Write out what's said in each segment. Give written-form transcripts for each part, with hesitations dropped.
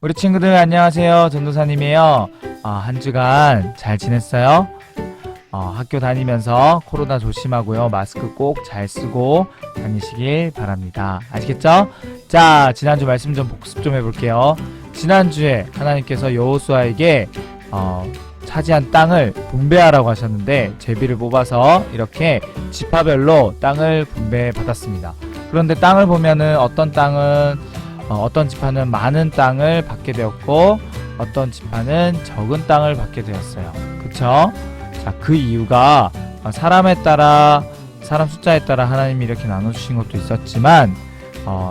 우리 친구들 안녕하세요. 전도사님이에요. 한 주간 잘 지냈어요? 학교 다니면서 코로나 조심하고요. 마스크 꼭 잘 쓰고 다니시길 바랍니다. 아시겠죠? 자, 지난주 말씀 좀 복습 좀 해볼게요. 지난주에 하나님께서 여호수아에게 차지한 땅을 분배하라고 하셨는데 제비를 뽑아서 이렇게 지파별로 땅을 분배받았습니다. 그런데 땅을 보면은 어떤 지파는 많은 땅을 받게 되었고 어떤 지파는 적은 땅을 받게 되었어요. 그쵸? 자, 그 이유가 사람 숫자에 따라 하나님이 이렇게 나눠주신 것도 있었지만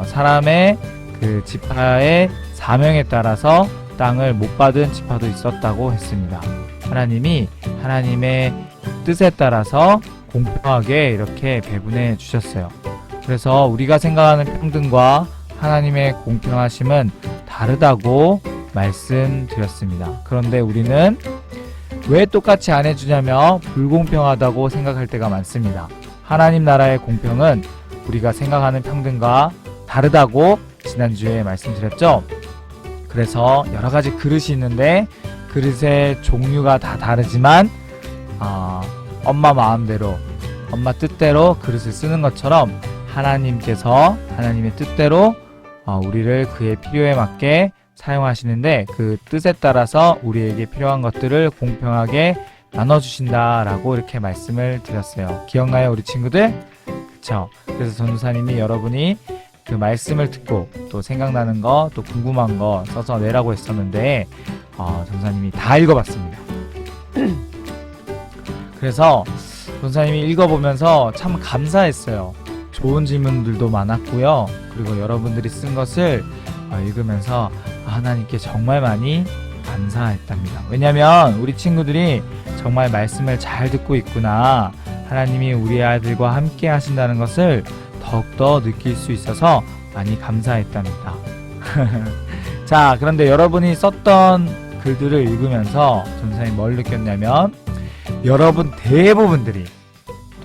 사람의 그 지파의 사명에 따라서 땅을 못 받은 지파도 있었다고 했습니다. 하나님이 하나님의 뜻에 따라서 공평하게 이렇게 배분해 주셨어요. 그래서 우리가 생각하는 평등과 하나님의 공평하심은 다르다고 말씀드렸습니다. 그런데 우리는 왜 똑같이 안 해주냐며 불공평하다고 생각할 때가 많습니다. 하나님 나라의 공평은 우리가 생각하는 평등과 다르다고 지난주에 말씀드렸죠. 그래서 여러가지 그릇이 있는데 그릇의 종류가 다 다르지만 엄마 마음대로 엄마 뜻대로 그릇을 쓰는 것처럼 하나님께서 하나님의 뜻대로 우리를 그의 필요에 맞게 사용하시는데 그 뜻에 따라서 우리에게 필요한 것들을 공평하게 나눠주신다라고 이렇게 말씀을 드렸어요. 기억나요, 우리 친구들? 그쵸? 그래서 전도사님이 여러분이 그 말씀을 듣고 또 생각나는 거 또 궁금한 거 써서 내라고 했었는데 전도사님이 다 읽어봤습니다. 그래서 전도사님이 읽어보면서 참 감사했어요. 좋은 질문들도 많았고요. 그리고 여러분들이 쓴 것을 읽으면서 하나님께 정말 많이 감사했답니다. 왜냐면 우리 친구들이 정말 말씀을 잘 듣고 있구나, 하나님이 우리 아이들과 함께 하신다는 것을 더욱더 느낄 수 있어서 많이 감사했답니다. 자, 그런데 여러분이 썼던 글들을 읽으면서 전도사님이 뭘 느꼈냐면 여러분 대부분들이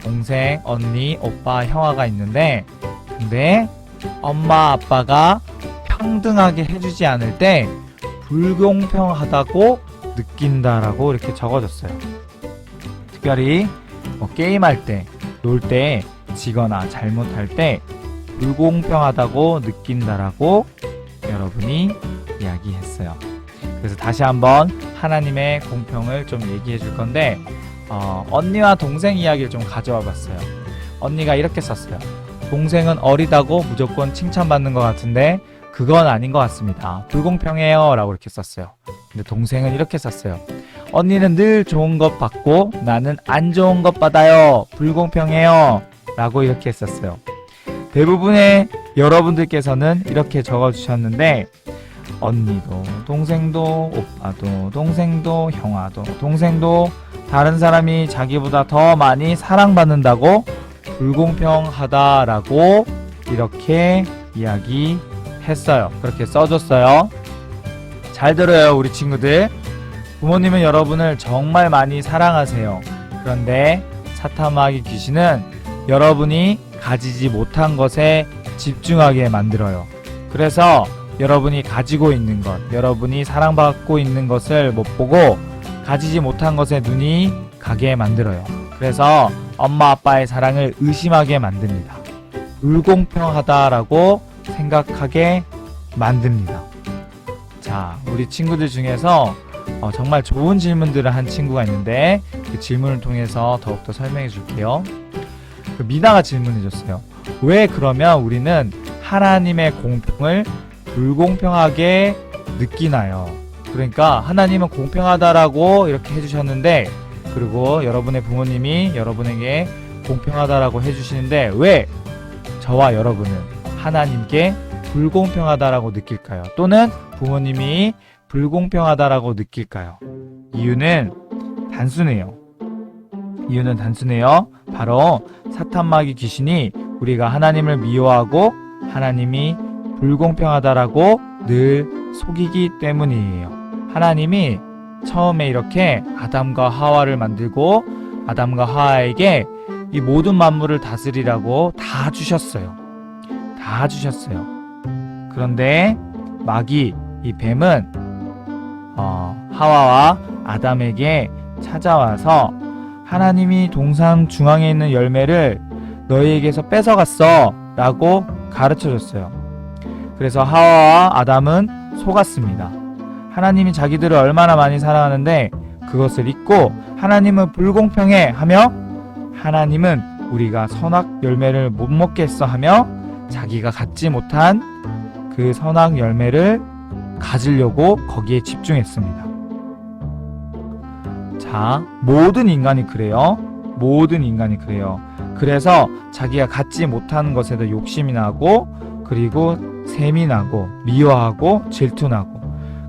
동생, 언니, 오빠, 형아가 있는데 근데 엄마, 아빠가 평등하게 해주지 않을 때 불공평하다고 느낀다라고 이렇게 적어줬어요. 특별히 게임할 때, 놀 때, 지거나 잘못할 때 불공평하다고 느낀다라고 여러분이 이야기했어요. 그래서 다시 한번 하나님의 공평을 좀 얘기해 줄 건데 언니와 동생 이야기를 좀 가져와 봤어요. 언니가 이렇게 썼어요. 동생은 어리다고 무조건 칭찬받는 것 같은데 그건 아닌 것 같습니다. 불공평해요 라고 이렇게 썼어요. 근데 동생은 이렇게 썼어요. 언니는 늘 좋은 것 받고 나는 안 좋은 것 받아요. 불공평해요 라고 이렇게 했었어요. 대부분의 여러분들께서는 이렇게 적어주셨는데 언니도 동생도 오빠도 동생도 형아도 동생도 다른 사람이 자기보다 더 많이 사랑받는다고 불공평하다라고 이렇게 이야기했어요. 그렇게 써줬어요. 잘 들어요, 우리 친구들. 부모님은 여러분을 정말 많이 사랑하세요. 그런데 사탄마귀 귀신은 여러분이 가지지 못한 것에 집중하게 만들어요. 그래서 여러분이 가지고 있는 것, 여러분이 사랑받고 있는 것을 못 보고 가지지 못한 것에 눈이 가게 만들어요. 그래서 엄마 아빠의 사랑을 의심하게 만듭니다. 불공평하다라고 생각하게 만듭니다. 자, 우리 친구들 중에서 정말 좋은 질문들을 한 친구가 있는데 그 질문을 통해서 더욱더 설명해 줄게요. 그 미나가 질문해 줬어요. 왜 그러면 우리는 하나님의 공평을 불공평하게 느끼나요? 그러니까 하나님은 공평하다라고 이렇게 해주셨는데 그리고 여러분의 부모님이 여러분에게 공평하다라고 해주시는데 왜 저와 여러분은 하나님께 불공평하다라고 느낄까요? 또는 부모님이 불공평하다라고 느낄까요? 이유는 단순해요. 바로 사탄마귀 귀신이 우리가 하나님을 미워하고 하나님이 불공평하다라고 늘 속이기 때문이에요. 하나님이 처음에 이렇게 아담과 하와를 만들고 아담과 하와에게 이 모든 만물을 다스리라고 다 주셨어요. 그런데 마귀, 이 뱀은 하와와 아담에게 찾아와서 하나님이 동산 중앙에 있는 열매를 너희에게서 뺏어갔어 라고 가르쳐줬어요. 그래서 하와와 아담은 속았습니다. 하나님이 자기들을 얼마나 많이 사랑하는데 그것을 잊고 하나님은 불공평해 하며 하나님은 우리가 선악 열매를 못 먹게 했어 하며 자기가 갖지 못한 그 선악 열매를 가지려고 거기에 집중했습니다. 자, 모든 인간이 그래요. 모든 인간이 그래요. 그래서 자기가 갖지 못하는 것에도 욕심이 나고 그리고 셈이 나고 미워하고 질투나고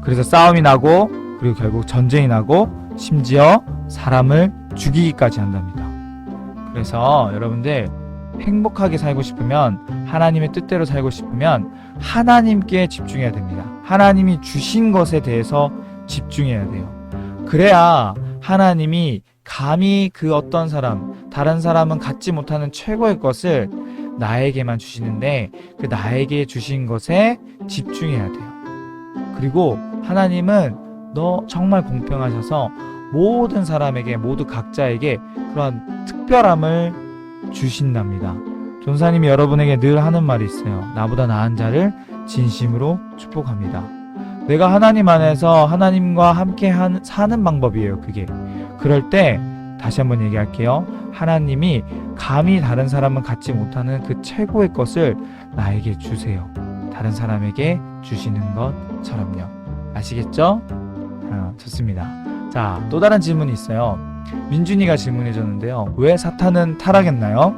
그래서 싸움이 나고 그리고 결국 전쟁이 나고 심지어 사람을 죽이기까지 한답니다. 그래서 여러분들 행복하게 살고 싶으면 하나님의 뜻대로 살고 싶으면 하나님께 집중해야 됩니다. 하나님이 주신 것에 대해서 집중해야 돼요. 그래야 하나님이 감히 그 어떤 사람, 다른 사람은 갖지 못하는 최고의 것을 나에게만 주시는데 그 나에게 주신 것에 집중해야 돼요. 그리고 하나님은 너 정말 공평하셔서 모든 사람에게 모두 각자에게 그런 특별함을 주신답니다. 전사님이 여러분에게 늘 하는 말이 있어요. 나보다 나은 자를 진심으로 축복합니다. 내가 하나님 안에서 하나님과 함께 사는 방법이에요. 그게 그럴 때 다시 한번 얘기할게요. 하나님이 감히 다른 사람은 갖지 못하는 그 최고의 것을 나에게 주세요. 다른 사람에게 주시는 것처럼요. 아시겠죠? 좋습니다. 자, 또 다른 질문이 있어요. 민준이가 질문해 줬는데요. 왜 사탄은 타락했나요?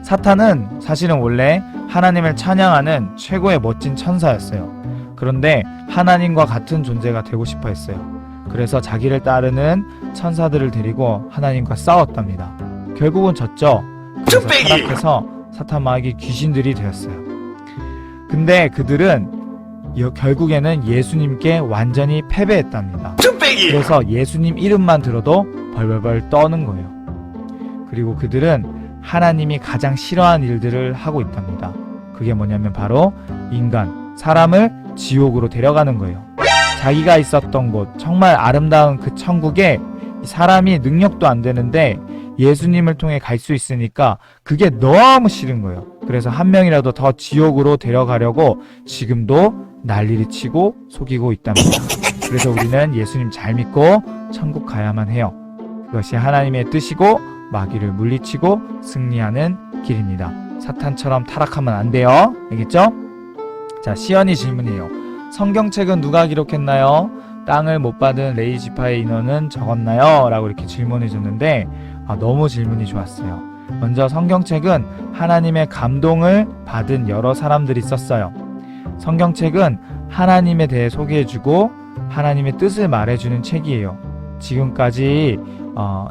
사탄은 사실은 원래 하나님을 찬양하는 최고의 멋진 천사였어요. 그런데 하나님과 같은 존재가 되고 싶어 했어요. 그래서 자기를 따르는 천사들을 데리고 하나님과 싸웠답니다. 결국은 졌죠. 그래서 타락해서 사탄 마귀 귀신들이 되었어요. 근데 그들은 결국에는 예수님께 완전히 패배했답니다. 그래서 예수님 이름만 들어도 벌벌벌 떠는 거예요. 그리고 그들은 하나님이 가장 싫어하는 일들을 하고 있답니다. 그게 뭐냐면 바로 인간, 사람을 지옥으로 데려가는 거예요. 자기가 있었던 곳, 정말 아름다운 그 천국에 사람이 능력도 안 되는데 예수님을 통해 갈 수 있으니까 그게 너무 싫은 거예요. 그래서 한 명이라도 더 지옥으로 데려가려고 지금도 난리를 치고 속이고 있답니다. 그래서 우리는 예수님 잘 믿고 천국 가야만 해요. 그것이 하나님의 뜻이고 마귀를 물리치고 승리하는 길입니다. 사탄처럼 타락하면 안 돼요. 알겠죠? 자, 시연이 질문이에요. 성경책은 누가 기록했나요? 땅을 못 받은 레위 지파의 인원은 적었나요? 라고 이렇게 질문해 줬는데 너무 질문이 좋았어요. 먼저 성경책은 하나님의 감동을 받은 여러 사람들이 썼어요. 성경책은 하나님에 대해 소개해주고 하나님의 뜻을 말해주는 책이에요. 지금까지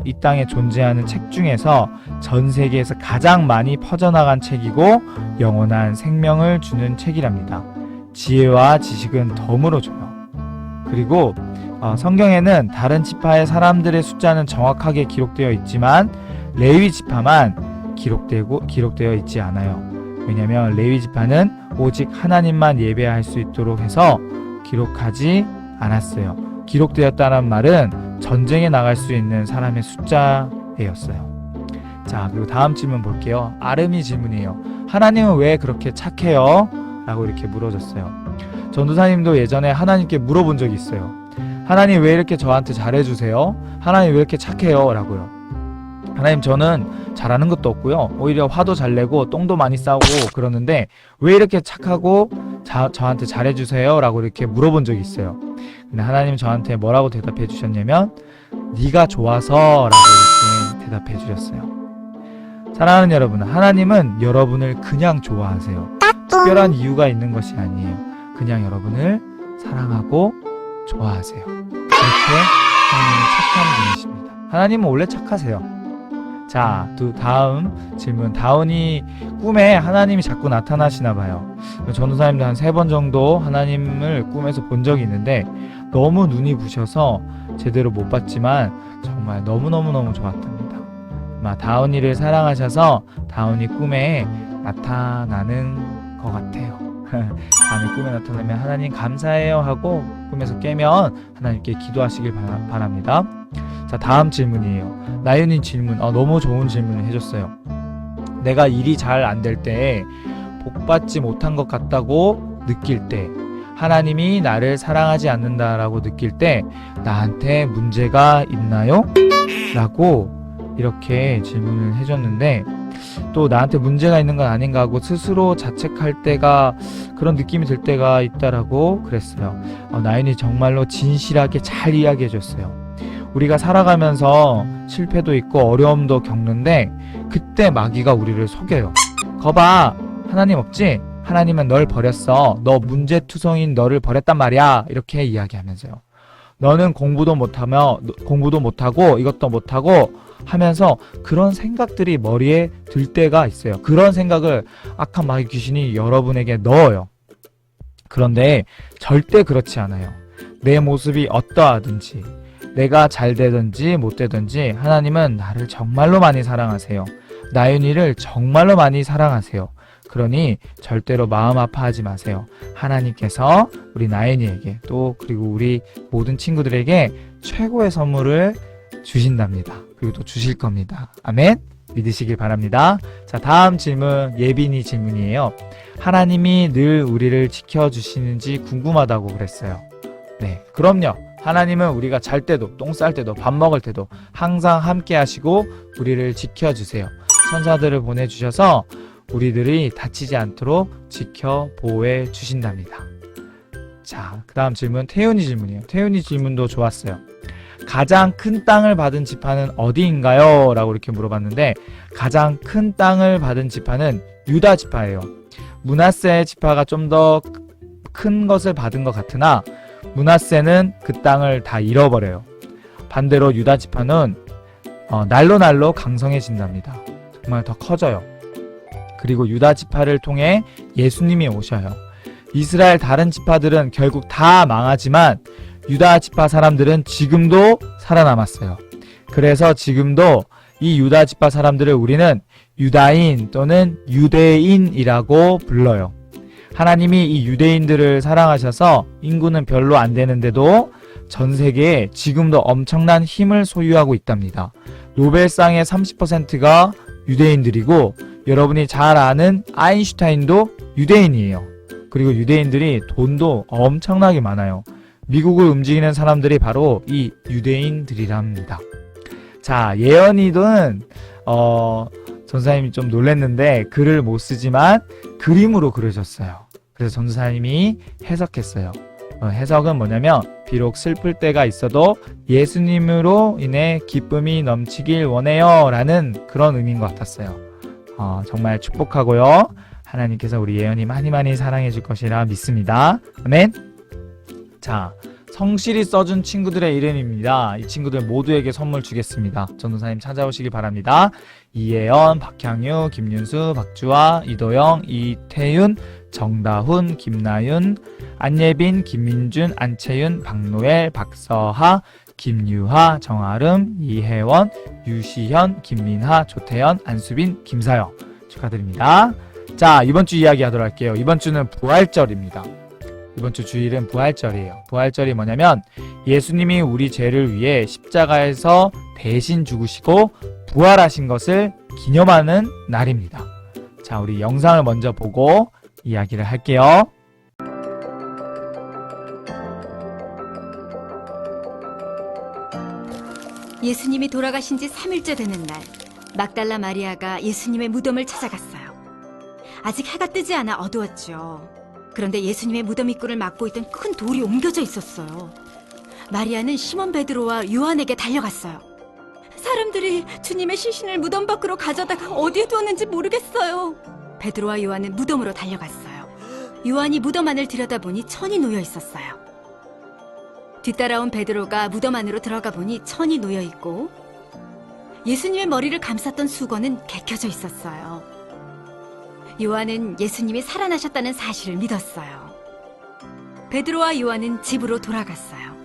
이 땅에 존재하는 책 중에서 전 세계에서 가장 많이 퍼져나간 책이고 영원한 생명을 주는 책이랍니다. 지혜와 지식은 덤으로 줘요. 그리고 성경에는 다른 지파의 사람들의 숫자는 정확하게 기록되어 있지만 레위 지파만 기록되어 있지 않아요. 왜냐하면 레위 지파는 오직 하나님만 예배할 수 있도록 해서 기록하지 않았어요. 기록되었다는 말은 전쟁에 나갈 수 있는 사람의 숫자였어요. 자, 그리고 다음 질문 볼게요. 아름이 질문이에요. 하나님은 왜 그렇게 착해요? 라고 이렇게 물어줬어요. 전도사님도 예전에 하나님께 물어본 적이 있어요. 하나님 왜 이렇게 저한테 잘해주세요? 하나님 왜 이렇게 착해요? 라고요. 하나님, 저는 잘하는 것도 없고요. 오히려 화도 잘 내고 똥도 많이 싸고 그러는데 왜 이렇게 착하고 저한테 잘해주세요? 라고 이렇게 물어본 적이 있어요. 근데 하나님 저한테 뭐라고 대답해 주셨냐면 네가 좋아서 라고 이렇게 대답해 주셨어요. 사랑하는 여러분, 하나님은 여러분을 그냥 좋아하세요. 특별한 이유가 있는 것이 아니에요. 그냥 여러분을 사랑하고 좋아하세요. 그렇게 하나님은 착한 분이십니다. 하나님은 원래 착하세요. 자, 또 다음 질문. 다운이 꿈에 하나님이 자꾸 나타나시나 봐요. 전도사님도 한 3번 정도 하나님을 꿈에서 본 적이 있는데 너무 눈이 부셔서 제대로 못 봤지만 정말 너무너무너무 좋았답니다. 아마 다운이를 사랑하셔서 다운이 꿈에 나타나는 것 같아요. 밤에 꿈에 나타나면 하나님 감사해요 하고 꿈에서 깨면 하나님께 기도하시길 바랍니다. 자, 다음 질문이에요. 나윤이 질문, 너무 좋은 질문을 해줬어요. 내가 일이 잘 안 될 때 복받지 못한 것 같다고 느낄 때, 하나님이 나를 사랑하지 않는다라고 느낄 때 나한테 문제가 있나요? 라고 이렇게 질문을 해줬는데, 또 나한테 문제가 있는 건 아닌가 하고 스스로 자책할 때가, 그런 느낌이 들 때가 있다라고 그랬어요. 나윤이 정말로 진실하게 잘 이야기해 줬어요. 우리가 살아가면서 실패도 있고 어려움도 겪는데 그때 마귀가 우리를 속여요. 거봐, 하나님 없지? 하나님은 널 버렸어. 너 문제투성인 너를 버렸단 말이야. 이렇게 이야기하면서요. 너는 공부도 못하고 이것도 못하고 하면서 그런 생각들이 머리에 들 때가 있어요. 그런 생각을 악한 마귀 귀신이 여러분에게 넣어요. 그런데 절대 그렇지 않아요. 내 모습이 어떠하든지, 내가 잘 되든지 못 되든지 하나님은 나를 정말로 많이 사랑하세요. 나윤이를 정말로 많이 사랑하세요. 그러니 절대로 마음 아파하지 마세요. 하나님께서 우리 나윤이에게, 또 그리고 우리 모든 친구들에게 최고의 선물을 주신답니다. 그리고 또 주실 겁니다. 아멘. 믿으시길 바랍니다. 자, 다음 질문, 예빈이 질문이에요. 하나님이 늘 우리를 지켜주시는지 궁금하다고 그랬어요. 네, 그럼요. 하나님은 우리가 잘 때도, 똥 쌀 때도, 밥 먹을 때도 항상 함께 하시고 우리를 지켜주세요. 천사들을 보내주셔서 우리들이 다치지 않도록 지켜 보호해 주신답니다. 자, 그 다음 질문, 태윤이 질문이에요. 태윤이 질문도 좋았어요. 가장 큰 땅을 받은 지파는 어디인가요? 라고 이렇게 물어봤는데, 가장 큰 땅을 받은 지파는 유다 지파예요. 므낫세 지파가 좀 더 큰 것을 받은 것 같으나 므낫세는 그 땅을 다 잃어버려요. 반대로 유다 지파는 날로 강성해진답니다. 정말 더 커져요. 그리고 유다 지파를 통해 예수님이 오셔요. 이스라엘 다른 지파들은 결국 다 망하지만 유다 지파 사람들은 지금도 살아남았어요. 그래서 지금도 이 유다 지파 사람들을 우리는 유다인 또는 유대인이라고 불러요. 하나님이 이 유대인들을 사랑하셔서 인구는 별로 안 되는데도 전 세계에 지금도 엄청난 힘을 소유하고 있답니다. 노벨상의 30%가 유대인들이고, 여러분이 잘 아는 아인슈타인도 유대인이에요. 그리고 유대인들이 돈도 엄청나게 많아요. 미국을 움직이는 사람들이 바로 이 유대인들이랍니다. 자, 예언이는 전사님이 좀 놀랬는데 글을 못 쓰지만 그림으로 그려줬어요. 그래서 전사님이 해석했어요. 해석은 뭐냐면, 비록 슬플 때가 있어도 예수님으로 인해 기쁨이 넘치길 원해요 라는 그런 의미인 것 같았어요. 정말 축복하고요. 하나님께서 우리 예언이 많이 사랑해 줄 것이라 믿습니다. 아멘. 자, 성실히 써준 친구들의 이름입니다. 이 친구들 모두에게 선물 주겠습니다. 전도사님 찾아오시기 바랍니다. 이예연, 박향유, 김윤수, 박주아, 이도영, 이태윤, 정다훈, 김나윤, 안예빈, 김민준, 안채윤, 박노엘, 박서하, 김유하, 정아름, 이혜원, 유시현, 김민하, 조태현, 안수빈, 김사영 축하드립니다. 자, 이번 주 이야기 하도록 할게요. 이번 주는 부활절입니다. 이번 주 주일은 부활절이에요. 부활절이 뭐냐면, 예수님이 우리 죄를 위해 십자가에서 대신 죽으시고 부활하신 것을 기념하는 날입니다. 자, 우리 영상을 먼저 보고 이야기를 할게요. 예수님이 돌아가신 지 3일째 되는 날, 막달라 마리아가 예수님의 무덤을 찾아갔어요. 아직 해가 뜨지 않아 어두웠죠. 그런데 예수님의 무덤 입구를 막고 있던 큰 돌이 옮겨져 있었어요. 마리아는 시몬 베드로와 요한에게 달려갔어요. 사람들이 주님의 시신을 무덤 밖으로 가져다가 어디에 두었는지 모르겠어요. 베드로와 요한은 무덤으로 달려갔어요. 요한이 무덤 안을 들여다보니 천이 놓여 있었어요. 뒤따라온 베드로가 무덤 안으로 들어가 보니 천이 놓여 있고, 예수님의 머리를 감쌌던 수건은 개켜져 있었어요. 요한은 예수님이 살아나셨다는 사실을 믿었어요. 베드로와 요한은 집으로 돌아갔어요.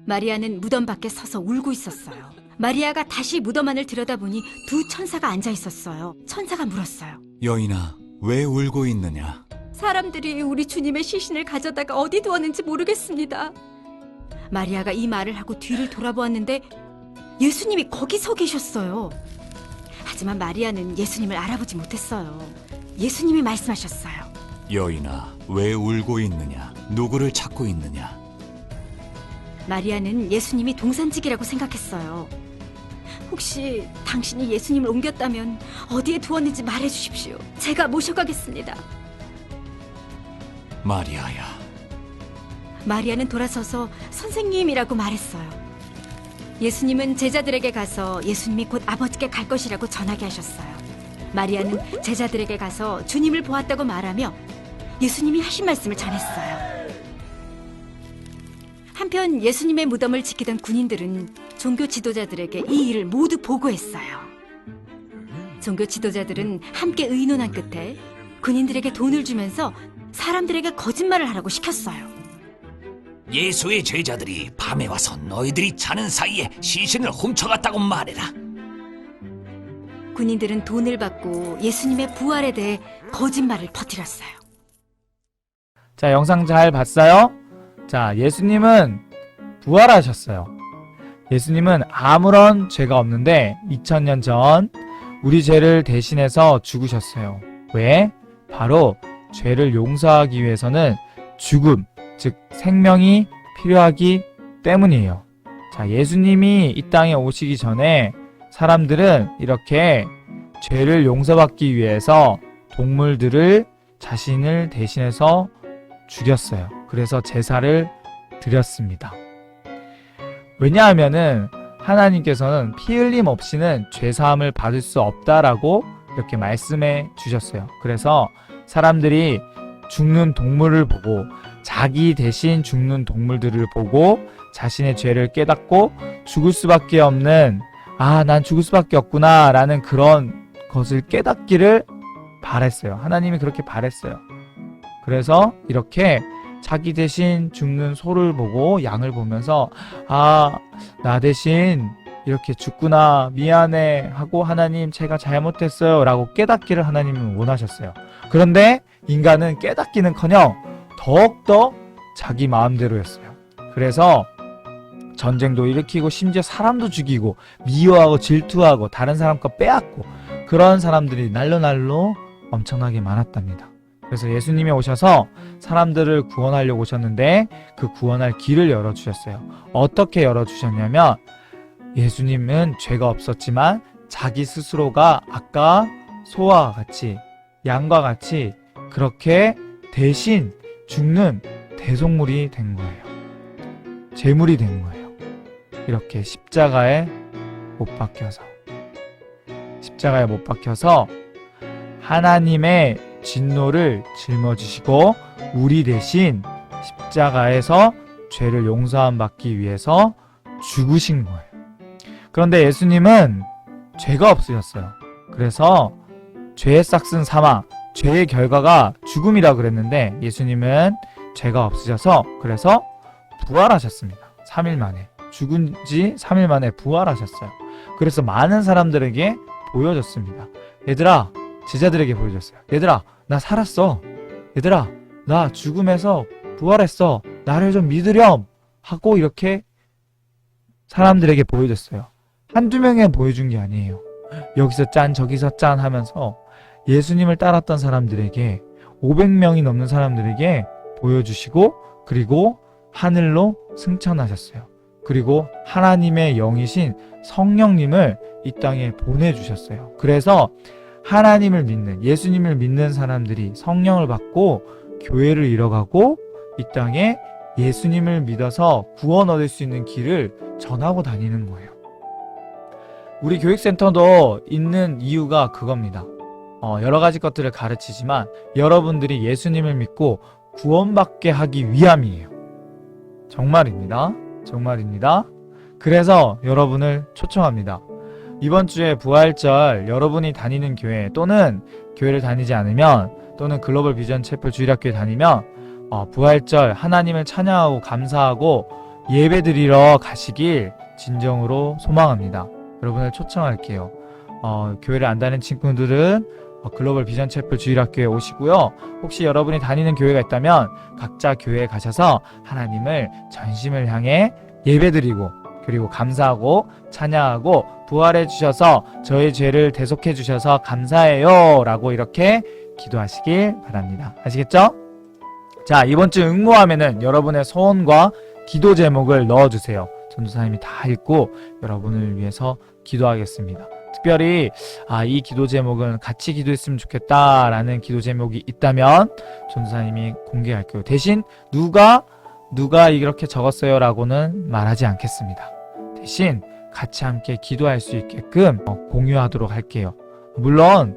마리아는 무덤 밖에 서서 울고 있었어요. 마리아가 다시 무덤 안을 들여다보니 두 천사가 앉아 있었어요. 천사가 물었어요. 여인아, 왜 울고 있느냐? 사람들이 우리 주님의 시신을 가져다가 어디 두었는지 모르겠습니다. 마리아가 이 말을 하고 뒤를 돌아보았는데 예수님이 거기 서 계셨어요. 하지만 마리아는 예수님을 알아보지 못했어요. 예수님이 말씀하셨어요. 여인아, 왜 울고 있느냐? 누구를 찾고 있느냐? 마리아는 예수님이 동산직이라고 생각했어요. 혹시 당신이 예수님을 옮겼다면 어디에 두었는지 말해주십시오. 제가 모셔가겠습니다. 마리아야, 마리아는 돌아서서 선생님이라고 말했어요. 예수님은 제자들에게 가서 예수님이 곧 아버지께 갈 것이라고 전하게 하셨어요. 마리아는 제자들에게 가서 주님을 보았다고 말하며 예수님이 하신 말씀을 전했어요. 한편 예수님의 무덤을 지키던 군인들은 종교 지도자들에게 이 일을 모두 보고했어요. 종교 지도자들은 함께 의논한 끝에 군인들에게 돈을 주면서 사람들에게 거짓말을 하라고 시켰어요. 예수의 제자들이 밤에 와서 너희들이 자는 사이에 시신을 훔쳐갔다고 말해라. 군인들은 돈을 받고 예수님의 부활에 대해 거짓말을 퍼뜨렸어요. 자, 영상 잘 봤어요? 자, 예수님은 부활하셨어요. 예수님은 아무런 죄가 없는데 2000년 전 우리 죄를 대신해서 죽으셨어요. 왜? 바로 죄를 용서하기 위해서는 죽음, 즉 생명이 필요하기 때문이에요. 자, 예수님이 이 땅에 오시기 전에 사람들은 이렇게 죄를 용서받기 위해서 동물들을 자신을 대신해서 죽였어요. 그래서 제사를 드렸습니다. 왜냐하면은 하나님께서는 피 흘림 없이는 죄사함을 받을 수 없다라고 이렇게 말씀해 주셨어요. 그래서 사람들이 죽는 동물을 보고 자기 대신 죽는 동물들을 보고 자신의 죄를 깨닫고 죽을 수밖에 없는 난 죽을 수밖에 없구나 라는 그런 것을 깨닫기를 바랬어요. 하나님이 그렇게 바랬어요. 그래서 이렇게 자기 대신 죽는 소를 보고 양을 보면서 나 대신 이렇게 죽구나 미안해 하고 하나님 제가 잘못했어요 라고 깨닫기를 하나님은 원하셨어요. 그런데 인간은 깨닫기는커녕 더욱더 자기 마음대로였어요. 그래서 전쟁도 일으키고 심지어 사람도 죽이고 미워하고 질투하고 다른 사람 거 빼앗고 그런 사람들이 날로 엄청나게 많았답니다. 그래서 예수님이 오셔서 사람들을 구원하려고 오셨는데 그 구원할 길을 열어주셨어요. 어떻게 열어주셨냐면 예수님은 죄가 없었지만 자기 스스로가 아까 소와 같이 양과 같이 그렇게 대신 죽는 대속물이 된 거예요. 제물이 된 거예요. 이렇게 십자가에 못 박혀서 하나님의 진노를 짊어지시고 우리 대신 십자가에서 죄를 용서함 받기 위해서 죽으신 거예요. 그런데 예수님은 죄가 없으셨어요. 그래서 죄의 싹슨 사망, 죄의 결과가 죽음이라 그랬는데 예수님은 죄가 없으셔서 그래서 부활하셨습니다. 3일 만에. 죽은 지 3일 만에 부활하셨어요. 그래서 많은 사람들에게 보여줬습니다. 얘들아, 제자들에게 보여줬어요. 얘들아, 나 살았어. 얘들아, 나 죽음에서 부활했어. 나를 좀 믿으렴 하고 이렇게 사람들에게 보여줬어요. 한두 명에 보여준 게 아니에요. 여기서 짠 저기서 짠 하면서 예수님을 따랐던 사람들에게 500명이 넘는 사람들에게 보여주시고 그리고 하늘로 승천하셨어요. 그리고 하나님의 영이신 성령님을 이 땅에 보내주셨어요. 그래서 하나님을 믿는 예수님을 믿는 사람들이 성령을 받고 교회를 이뤄가고 이 땅에 예수님을 믿어서 구원 얻을 수 있는 길을 전하고 다니는 거예요. 우리 교육센터도 있는 이유가 그겁니다. 여러 가지 것들을 가르치지만 여러분들이 예수님을 믿고 구원받게 하기 위함이에요. 정말입니다. 그래서 여러분을 초청합니다. 이번 주에 부활절 여러분이 다니는 교회 또는 교회를 다니지 않으면 또는 글로벌 비전 채플 주일학교에 다니면 부활절 하나님을 찬양하고 감사하고 예배드리러 가시길 진정으로 소망합니다. 여러분을 초청할게요. 교회를 안 다니는 친구들은 글로벌 비전 채플 주일학교에 오시고요. 혹시 여러분이 다니는 교회가 있다면 각자 교회에 가셔서 하나님을 전심을 향해 예배드리고 그리고 감사하고 찬양하고 부활해 주셔서 저의 죄를 대속해 주셔서 감사해요 라고 이렇게 기도하시길 바랍니다. 아시겠죠? 자, 이번 주 응모함에는 여러분의 소원과 기도 제목을 넣어주세요. 전도사님이 다 읽고 여러분을 위해서 기도하겠습니다. 특별히 이 기도 제목은 같이 기도했으면 좋겠다라는 기도 제목이 있다면 전도사님이 공개할게요. 대신 누가 이렇게 적었어요 라고는 말하지 않겠습니다. 대신 같이 함께 기도할 수 있게끔 공유하도록 할게요. 물론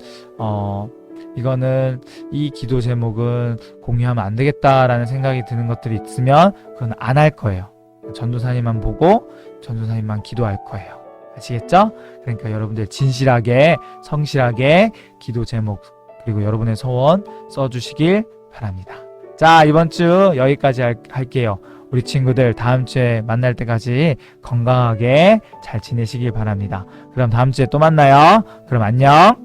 이거는 이 기도 제목은 공유하면 안 되겠다라는 생각이 드는 것들이 있으면 그건 안 할 거예요. 전도사님만 보고 전도사님만 기도할 거예요. 아시겠죠? 그러니까 여러분들 진실하게 성실하게 기도 제목 그리고 여러분의 소원 써주시길 바랍니다. 자, 이번 주 여기까지 할게요. 우리 친구들 다음 주에 만날 때까지 건강하게 잘 지내시길 바랍니다. 그럼 다음 주에 또 만나요. 그럼 안녕.